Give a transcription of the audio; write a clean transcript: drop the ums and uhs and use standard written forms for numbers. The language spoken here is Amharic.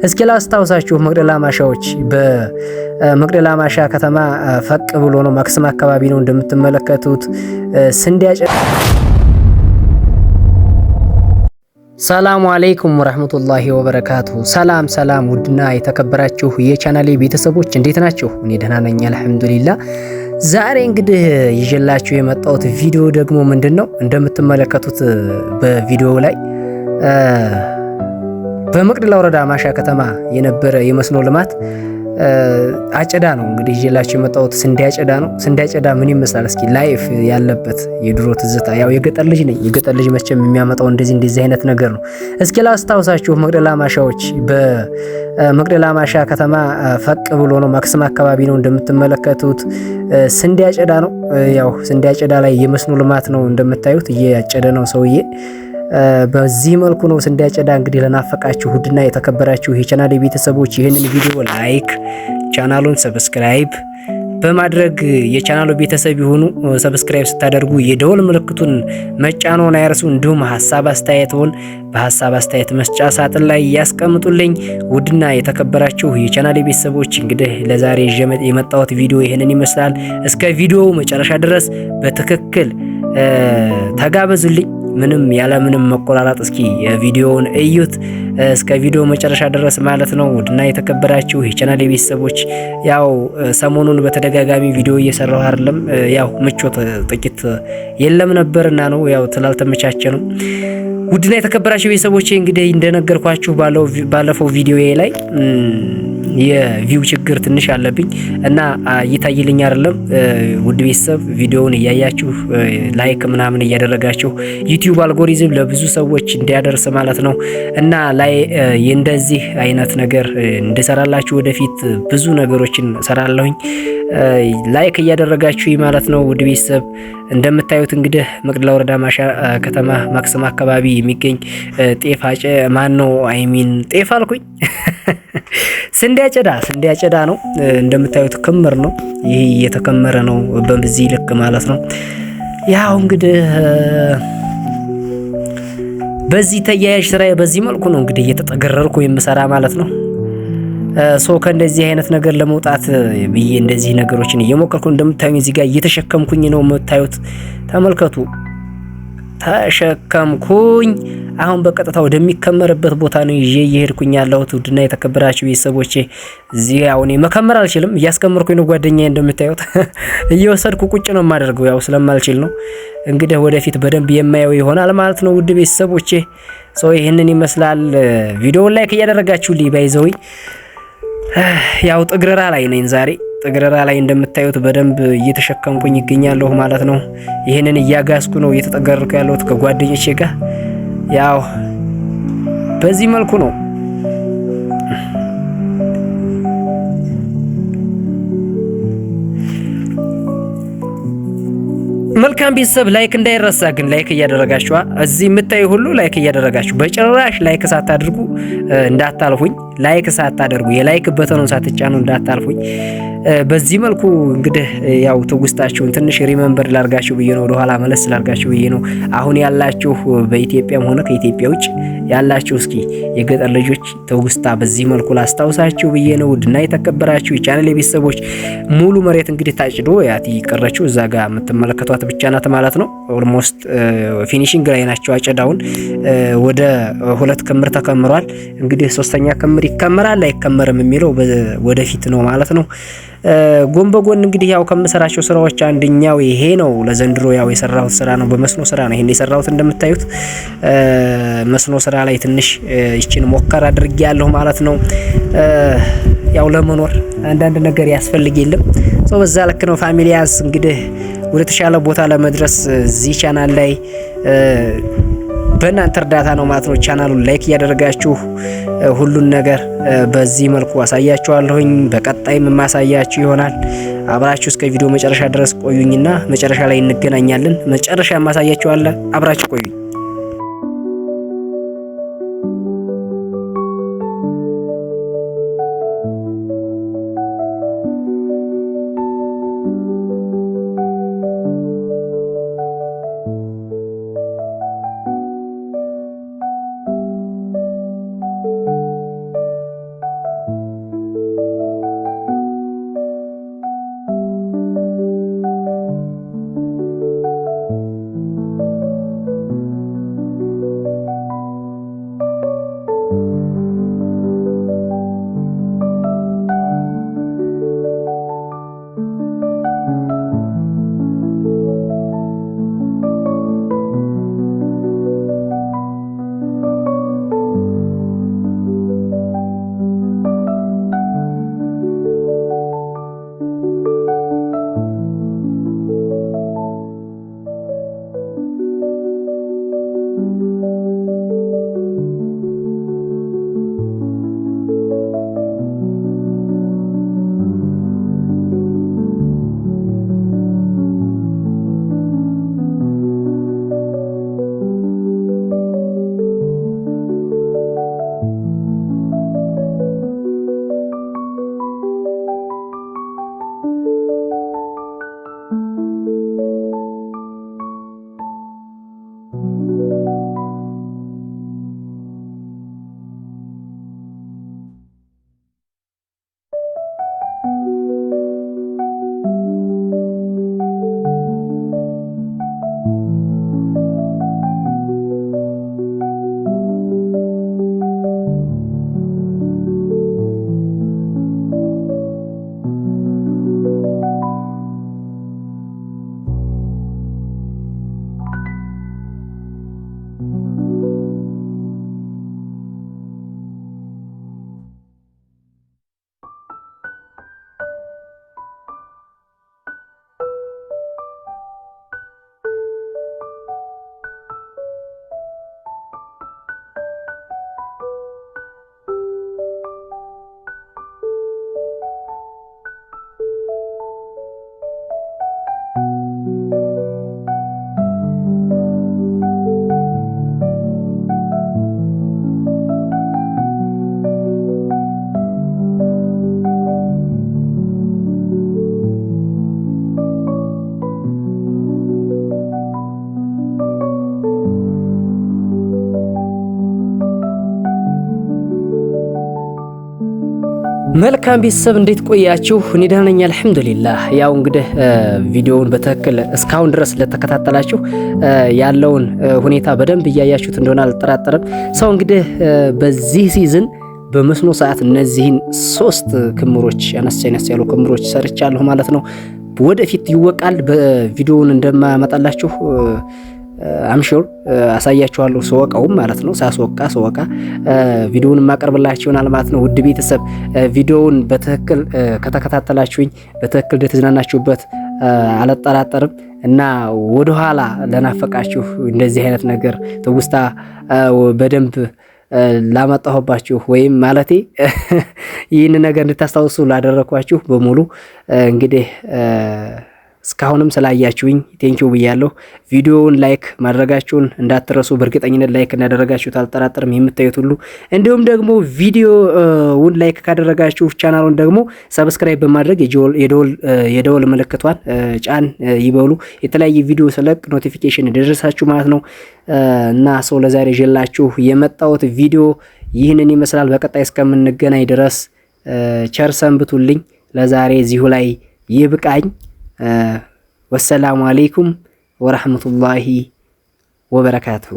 እስኪ ላስታውሳችሁ መቅደላ ማሻዎች በመቅደላ ማሻ ከተማ ፈቅ ብሎ ነው ማክሰም አካባቢ ነው እንደምትመለከቱት ስንዴ ሰላሙ አለይኩም ወራህመቱላሂ ወበረካቱ። ሰላም ውድና የተከበራችሁ የቻናሌ ቤተሰቦች እንዴት ናችሁ? እኔ ደህና ነኝ አልሐምዱሊላህ። ዛሬ እንግዲህ ይዤላችሁ የመጣሁት ቪዲዮ ደግሞ ምንድነው እንደምትመለከቱት በቪዲዮው ላይ በመቅደላ ወረዳ ማሻ ከተማ የነበረ የመስኖ ልማት አጨዳ ነው እንግዲህ ይዤላችሁ የመጣሁት ስንዴ አጨዳ ነው። ስንዴ አጨዳ ምን ይመስላል እስኪ ላይፍ ያለበት የድሮ ትዝታ። ያው የገጠር ልጅ ነኝ። የገጠር ልጅ መቼም የሚያመጣው እንደዚህ አይነት ነገር ነው። እስኪ ላስታውሳችሁ መቅደላ ማሻዎች በመቅደላ ማሻ ከተማ ፈቅ ብሎ ነው ማክሰም አካባቢ ነው እንደምትመለከቱት ስንዴ አጨዳ ነው። ያው ስንዴ አጨዳ ላይ የመስኖ ልማት ነው እንደምታዩት እያጨደ ነው ሰውዬ። በዚህ መልኩ ነው ስንዴ አጨዳ። እንግዲህ ለናፈቃችሁ ውድና የተከበራችሁ የቻናሌ ቤተሰቦች ይህንን ቪዲዮ ላይክ፣ ቻናሉን ሰብስክራይብ በማድረግ የቻናሉ ቤተሰብ ይሁኑ። ሰብስክራይብ ስታደርጉ የደወል ምልክቱን መጫንዎን አይርሱ። እንዲሁም ሐሳብ አስተያየትዎን በሐሳብ አስተያየት መስጫ ሳጥን ላይ ያስቀምጡልኝ። ውድና የተከበራችሁ የቻናሌ ቤተሰቦች እንግዲህ ለዛሬ የመጣሁት ቪዲዮ ይህንን ይመስላል። እስከ ቪዲዮው መጨረሻ ድረስ በትክክል ተጋበዙልኝ። ያለ ምንም መቆራረጥ እስኪ ቪዲዮውን እዩት እስከ ቪዲዮ መጨረሻ ድረስ ማለት ነው። ውድና የተከበራችሁ የቻናሌ ቤተሰቦች ያው ሰሞኑን በተደጋጋሚ ቪዲዮ እየሰራሁ አይደለም። ያው ምቾት ጥቂት የለም ነበርና ነው ያው ስላልተመቻቸ ነው። ውድና የተከበራችሁ ቤተሰቦች እንግዲህ እንደነገርኳችሁ ባለፈው ቪዲዮዬ ላይ የቪው ችግር ትንሽ አለብኝ እና እይታይልኝ አይደለም። ውድ ቤተሰብ ቪዲዮውን እያያችሁ ላይክ ምናምን እያደረጋችሁ ዩቲዩብ አልጎሪዝም ለብዙ ሰዎች እንዲያደርስ ማለት ነው እና ላይ እንደዚህ አይነት ነገር እንድሰራላችሁ ወደፊት ብዙ ነገሮችን ሰራለሁኝ። ላይክ እያደረጋችሁ ማለት ነው። ውድ ቤተሰብ እንደምታዩት እንግዲህ መቅደላ ወረዳ ማሻ ከተማ ማክሰም አካባቢ የሚገኝ ጤፍ ጤፍ አልኩኝ ስንዴ አጨዳ ነው። እንደምታዩት ክምር ነው። ይሄ እየተከመረ ነው በዚህ ልክ ማለት ነው። ያው እንግዲህ በዚህ ተያያዥ ስራ በዚህ መልኩ ነው እንግዲህ እየተጠገረርኩ የምሰራ ማለት ነው። ከእንደዚህ አይነት ነገር ለመውጣት ብዬ እንደዚህ ነገሮችን እየሞከርኩ እንደምታዩኝ እዚህ ጋር እየተሸከምኩኝ ነው የምታዩት። ተመልከቱ፣ ተሸከምኩኝ። አሁን በቀጥታ ወደሚከመርበት ቦታ ነው ይዤ እየሄድኩኝ ያለሁት። ውድና የተከበራችሁ ቤተሰቦቼ እዚህ አሁን መከመር አልችልም፣ እያስከመርኩኝ ነው ጓደኛዬ። እንደምታዩት እየወሰድኩ ቁጭ ነው የማደርገው፣ ያው ስለማልችል ነው። እንግዲህ ወደፊት በደንብ የማየው ይሆናል ማለት ነው። ውድ ቤተሰቦቼ ይህንን ይመስላል። ቪዲዮውን ላይክ እያደረጋችሁልኝ ባይዘው ያው ጥግረራ ላይ ነኝ ዛሬ። ጥግረራ ላይ እንደምታዩት በደንብ እየተሸከምኩኝ ይገኛለሁ ማለት ነው። ይህንን እያጋስኩ ነው እየተጠገርኩ ያለሁት ከጓደኞቼ ጋር። ያው በዚህ መልኩ ነው። መልካም ቤተሰብ ላይክ እንዳይረሳ ግን ላይክ እያደረጋችሁ እዚህ የምታዩ ሁሉ ላይክ እያደረጋችሁ በጭራሽ ላይክ ሳታደርጉ እንዳታልፉኝ። ላይክ ሳታደርጉ የላይክ በተኑን ሳትጫኑ እንዳታልፉኝ። በዚህ መልኩ እንግዲህ ያው ትውስታችሁን ትንሽ ሪመምበር ላርጋችሁ ብዬ ነው፣ ወደ ኋላ መለስ ላርጋችሁ ብዬ ነው። አሁን ያላችሁ በኢትዮጵያም ሆነ ከኢትዮጵያ ውጭ ያላችሁ እስኪ የገጠር ልጆች ትውስታ በዚህ መልኩ ላስታውሳችሁ ብዬ ነው። ውድና የተከበራችሁ የቻናሌ ቤተሰቦች ሙሉ መሬት እንግዲህ ታጭዶ ያቲ ቀረችው እዛ ጋር የምትመለከቷት ብቻ ናት ማለት ነው። ኦልሞስት ፊኒሺንግ ላይ ናቸው። አጨዳውን ወደ 2 ክምር ተከምሯል። እንግዲህ 3ኛ ክምር ይከመራል አይከመርም የሚለው ወደፊት ነው ማለት ነው። ጎን በጎን እንግዲህ ያው ከምሰራቸው ስራዎች አንደኛው ይሄ ነው። ለዘንድሮ ያው የሰራሁት ስራ ነው፣ በመስኖ ስራ ነው ይሄን የሰራሁት። እንደምታዩት መስኖ ስራ ላይ ትንሽ ይችን ሞከር አድርጌያለሁ ማለት ነው። ያው ለመኖር አንዳንድ ነገር ያስፈልግ የለም በዛ ልክ ነው። ፋሚሊያስ እንግዲህ ወደ ተሻለ ቦታ ለመድረስ እዚህ ቻናል ላይ በእናንተ እርዳታ ነው ማለት ነው። ቻናሉን ላይክ እያደረጋችሁ ሁሉን ነገር በዚህ መልኩ አሳያችኋለሁኝ። በቀጣይም ማሳያችሁ ይሆናል። አብራችሁ እስከ ቪዲዮ መጨረሻ ድረስ ቆዩኝና መጨረሻ ላይ እንገናኛለን። መጨረሻ ማሳያችኋለሁ። አብራችሁ ቆዩኝ። መልካም ቤተሰብ እንዴት ቆያችሁ? እኔ ደህና ነኝ አልሐምዱሊላህ። ያው እንግዲህ ቪዲዮውን በትክክል እስካሁን ድረስ ለተከታተላችሁ ያለውን ሁኔታ በደንብ እያያችሁት እንደሆነ አልጠራጠርም። ሰው እንግዲህ በዚህ ሲዝን በመስኖ ሰዓት እነዚህን 3 ክምሮች አነስ ያሉ ክምሮች ሰርቻለሁ ማለት ነው። ወደፊት ይወቃል በቪዲዮውን እንደማመጣላችሁ አምሹር አሳያችኋለሁ ስወቃው ማለት ነው። ስወቃ ቪዲዮውን ማቀርብላችሁ ይሆናል ማለት ነው። ውድ ቤተሰብ ቪዲዮውን በትክክል ከተከታተላችሁኝ በትክክል እንደተዝናናችሁበት አልጠራጠርም እና ወደኋላ ለናፈቃችሁ እንደዚህ አይነት ነገር ትውስታ በደንብ ላመጣሁባችሁ ወይም ማለቴ ይህን ነገር እንድታስታውሱ ላደረኳችሁ በሙሉ እንግዲህ እስካሁንም ስላያችሁኝ ቴንኪው ብያለሁ። ቪዲዮውን ላይክ ማድረጋችሁን እንዳትረሱ። በእርግጠኝነት ላይክ እንዳደረጋችሁት አልጠራጠርም የምታዩት ሁሉ። እንዲሁም ደግሞ ቪዲዮውን ላይክ ካደረጋችሁ ቻናሉን ደግሞ ሰብስክራይብ በማድረግ የደወል ምልክቷን ጫን ይበሉ። የተለያየ ቪዲዮ ስለቅ ኖቲፊኬሽን ይደርሳችሁ ማለት ነው። እና ሰው ለዛሬ ይዤላችሁ የመጣሁት ቪዲዮ ይህንን ይመስላል። በቀጣይ እስከምንገናኝ ድረስ ቸር ሰንብቱልኝ። ለዛሬ እዚሁ ላይ ይብቃኝ። ወሰላሙ አለይኩም ወራህመቱላሂ ወበረካቱሁ።